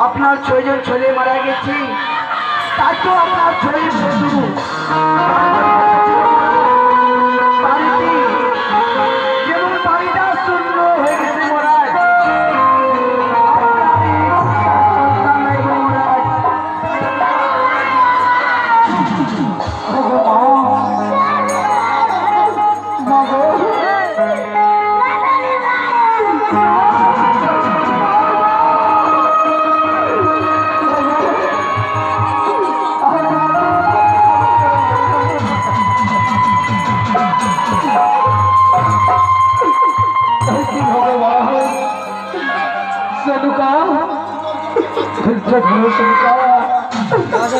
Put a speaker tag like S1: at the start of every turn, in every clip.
S1: আপনার 6 জন ছেলে মারা গেছে, তাই তো আপনার ছেলে বন্ধু বাড়িতে যেমন বাড়িটা শূন্য হয়ে গেছে মহারাজ।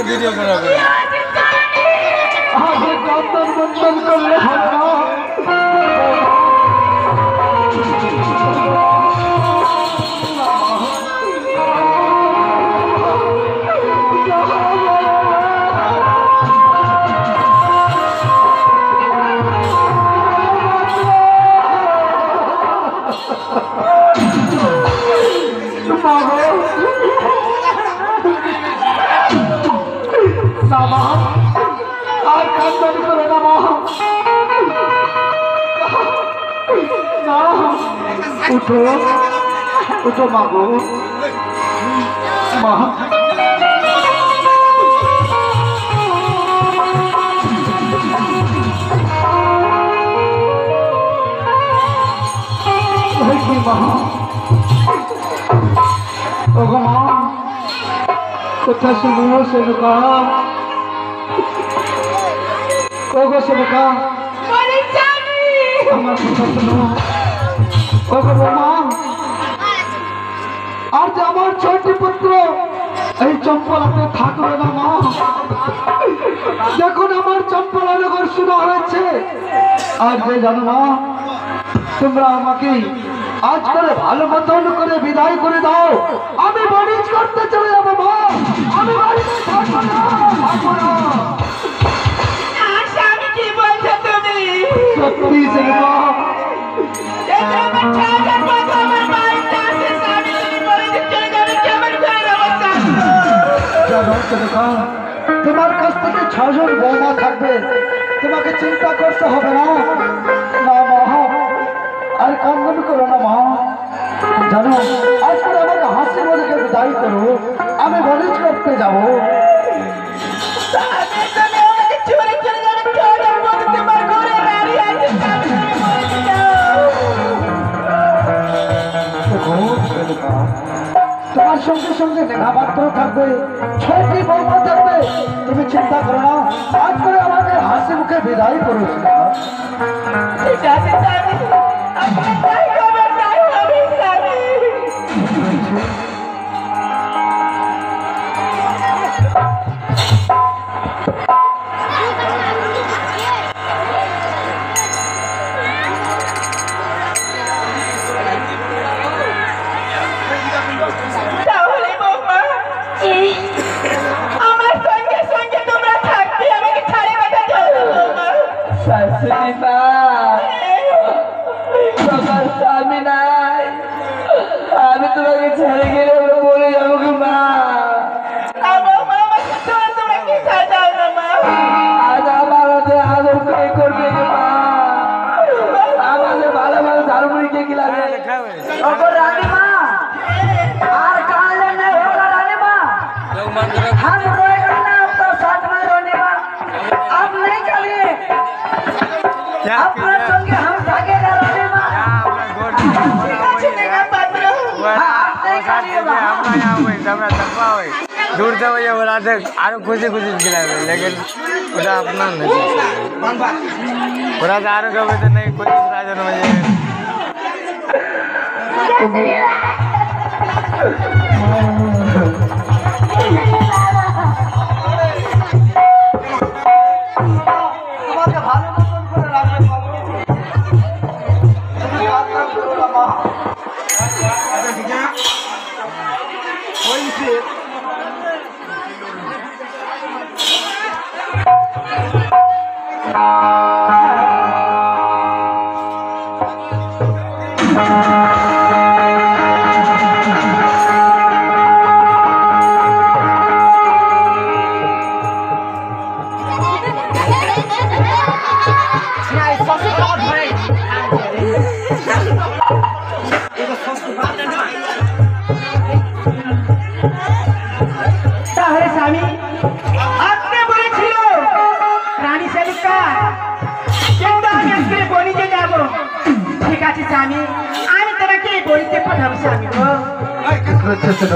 S1: वीडियो करा करले उठो उठो मागो माँ कथा सुनो सेवका ओगो सेवका আমার কথা শুনো ওগো মা আর যে আমার ছোট পুত্র এই চম্পলাতে থাকবে না মা যখন আমার চম্পলা নগর শুরু হয়েছে আর যে জানো মা তোমরা আমাকে আজ করে ভালো মতন করে বিদায় করে দাও আমি বাণিজ্য করতে চলে যাবো মা আমি বাড়িতে থাকবো না সত্যি সেবা তোমার কাছ থেকে 6 জন বৌমা থাকবে তোমাকে চিন্তা করতে হবে না না মা আর কান্না করো না মা জানো আজকে আমাকে হাসি বলে বিদায় করো আমি বাণিজ্য করতে যাবো তোমার সঙ্গে সঙ্গে দেখাপাত্র থাকবে 6টি বৌমা থাকবে তুমি চিন্তা করো না আজ করে আমাকে হাসি মুখে বিদায় করো ঠিক আছে আমি তোমাকে ছেড়ে গেলে বলে যাবো কি মা আদর করবে আমাদের ভালো ভালো ধারমুড়িকে কি লাগে রানীমা আর কালে नहीं होगा रानीमा हम रोएगा ना तो साथ में रोने में आप नहीं चलिए अपने संगे हम भागेगा रानीमा दूर से भैया बोला थे आरो खुशी खुशी खिलाए लेकिन अपना नहीं बोला था आरो कभी तो नहीं कुछ তোমাকে ভালো মতন করে রাখবে বাবু। তুমি কান্না করো না মা। হয়েছে
S2: তাহলে স্বামী আপনি বলেছিল রানী শালিকা কিন্তু আমি আজকে বনিতে যাব। ঠিক আছে স্বামী, আমি তোমাকে বনিতে পাঠাবো স্বামী গো।
S1: ছোট